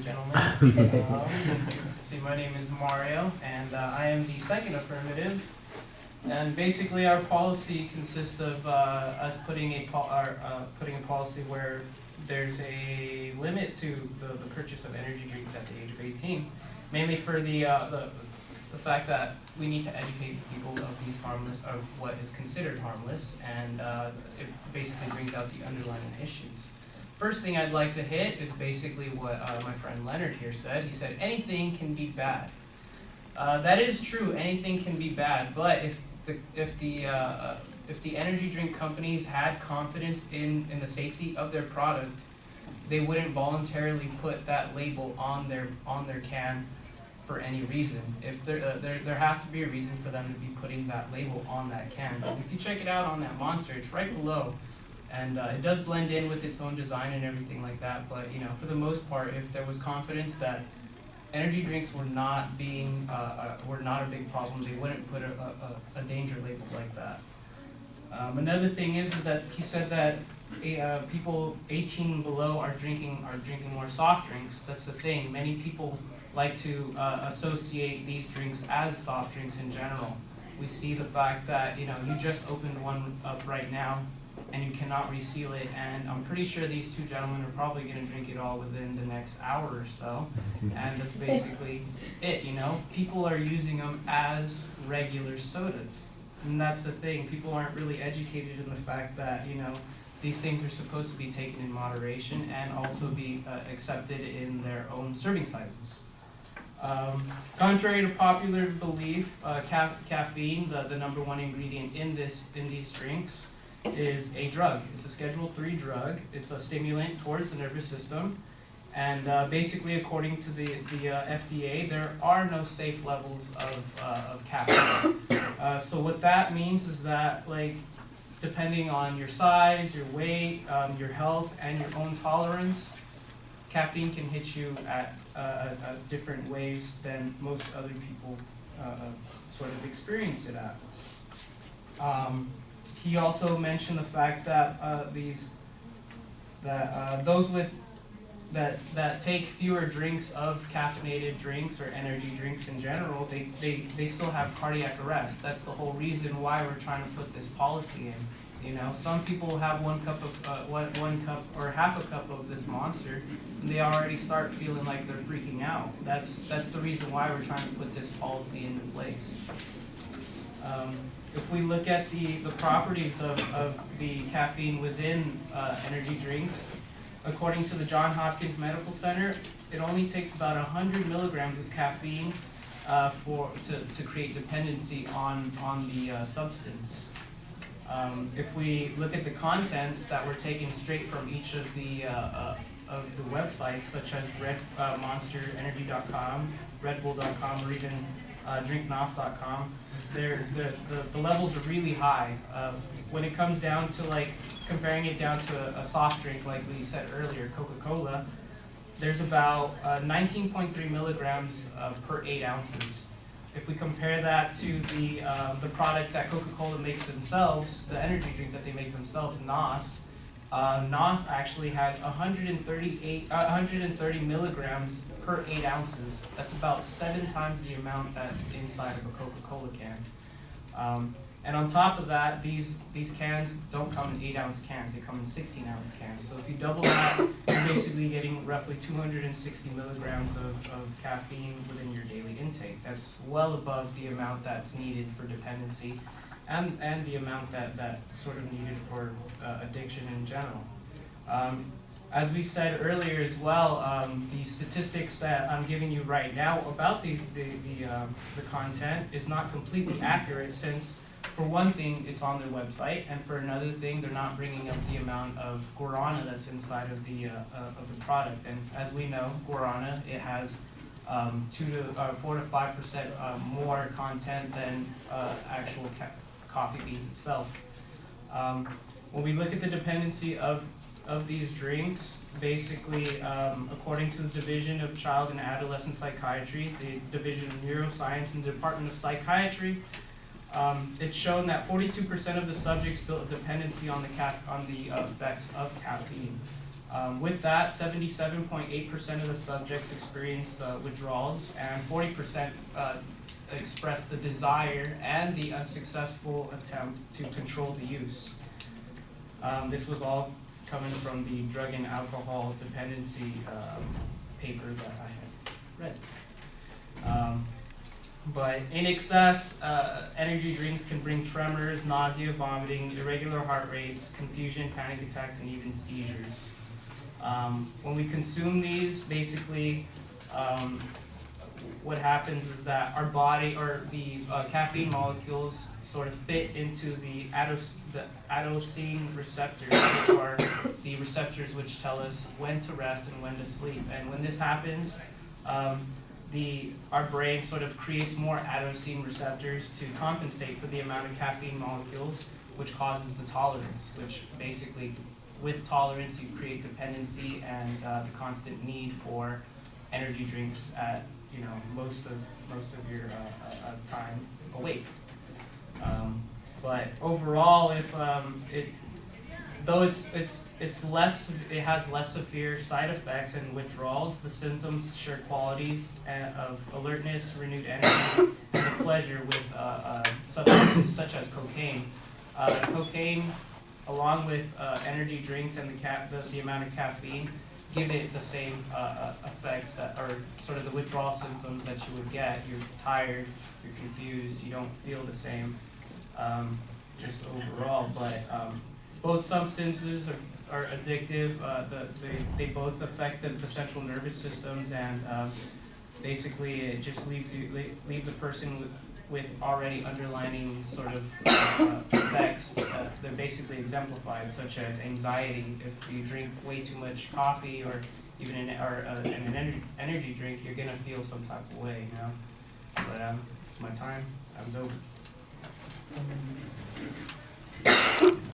gentlemen. See, my name is Mario, and I am the second affirmative. And basically, our policy consists of us putting a policy where there's a limit to the purchase of energy drinks at the age of 18, mainly for the fact that we need to educate people of these of what is considered harmless, and it basically brings out the underlying issues. First thing I'd like to hit is basically what my friend Leonard here said. He said anything can be bad. That is true. Anything can be bad, but if the energy drink companies had confidence in the safety of their product, they wouldn't voluntarily put that label on their can for any reason. If there has to be a reason for them to be putting that label on that can. If you check it out on that Monster, it's right below, and it does blend in with its own design and everything like that. But for the most part, if there was confidence that energy drinks were not a big problem, they wouldn't put a danger label like that. Another thing is that he said that people 18 and below are drinking more soft drinks. That's the thing. Many people like to associate these drinks as soft drinks in general. We see the fact that you just opened one up right now, and you cannot reseal it, and I'm pretty sure these two gentlemen are probably going to drink it all within the next hour or so, and that's basically it. People are using them as regular sodas, and that's the thing. People aren't really educated in the fact that these things are supposed to be taken in moderation and also be accepted in their own serving sizes. Contrary to popular belief, caffeine, the number one ingredient in these drinks, is a drug. It's a Schedule III drug. It's a stimulant towards the nervous system, and basically, according to the FDA, there are no safe levels of caffeine. So what that means is that, depending on your size, your weight, your health, and your own tolerance, caffeine can hit you at different ways than most other people sort of experience it at. He also mentioned the fact that those that take fewer drinks of caffeinated drinks or energy drinks in general, they still have cardiac arrest. That's the whole reason why we're trying to put this policy in. Some people have one cup or half a cup of this Monster, and they already start feeling like they're freaking out. That's the reason why we're trying to put this policy into place. If we look at the properties of the caffeine within energy drinks, according to the Johns Hopkins Medical Center, it only takes about 100 milligrams of caffeine to create dependency on the substance. If we look at the contents that were taken straight from each of the websites, such as MonsterEnergy.com, RedBull.com, or even DrinkNOS.com, the levels are really high. When it comes down to comparing it down to a soft drink, like we said earlier, Coca-Cola, there's about 19.3 milligrams per 8 ounces. If we compare that to the product that Coca-Cola makes themselves, the energy drink that they make themselves, NOS, NOS actually has 130 milligrams per 8 ounces. That's about 7 times the amount that's inside of a Coca-Cola can. And on top of that, these cans don't come in 8-ounce cans, they come in 16-ounce cans. So if you double that, you're basically getting roughly 260 milligrams of caffeine within your daily intake. That's well above the amount that's needed for dependency and the amount that sort of needed for addiction in general. As we said earlier as well, the statistics that I'm giving you right now about the content is not completely accurate, since for one thing, it's on their website, and for another thing, they're not bringing up the amount of guarana that's inside of the product. And as we know, guarana, it has 4 to 5% more content than actual coffee beans itself. When we look at the dependency of these drinks, basically, according to the Division of Child and Adolescent Psychiatry, the Division of Neuroscience and the Department of Psychiatry, it's shown that 42% of the subjects built a dependency on the effects of caffeine. With that, 77.8% of the subjects experienced withdrawals, and 40% expressed the desire and the unsuccessful attempt to control the use. This was all coming from the drug and alcohol dependency paper that I had read. But in excess, energy drinks can bring tremors, nausea, vomiting, irregular heart rates, confusion, panic attacks, and even seizures. When we consume these, basically, what happens is that our body, or the caffeine molecules, sort of fit into the adenosine receptors, which are the receptors which tell us when to rest and when to sleep. And when this happens, our brain sort of creates more adenosine receptors to compensate for the amount of caffeine molecules, which causes the tolerance, which basically, with tolerance, you create dependency and the constant need for energy drinks at most of your time awake. But overall, if it has less severe side effects and withdrawals, the symptoms share qualities of alertness, renewed energy, and pleasure with substances such as cocaine. Cocaine, along with energy drinks and the amount of caffeine, give it the same effects that are sort of the withdrawal symptoms that you would get. You're tired, you're confused, you don't feel the same, just overall. But both substances are addictive. They both affect the central nervous systems, and basically it just leaves a person with already underlining sort of effects that they're basically exemplified, such as anxiety. If you drink way too much coffee or even an energy drink, you're gonna feel some type of way, But it's my time. Time's over.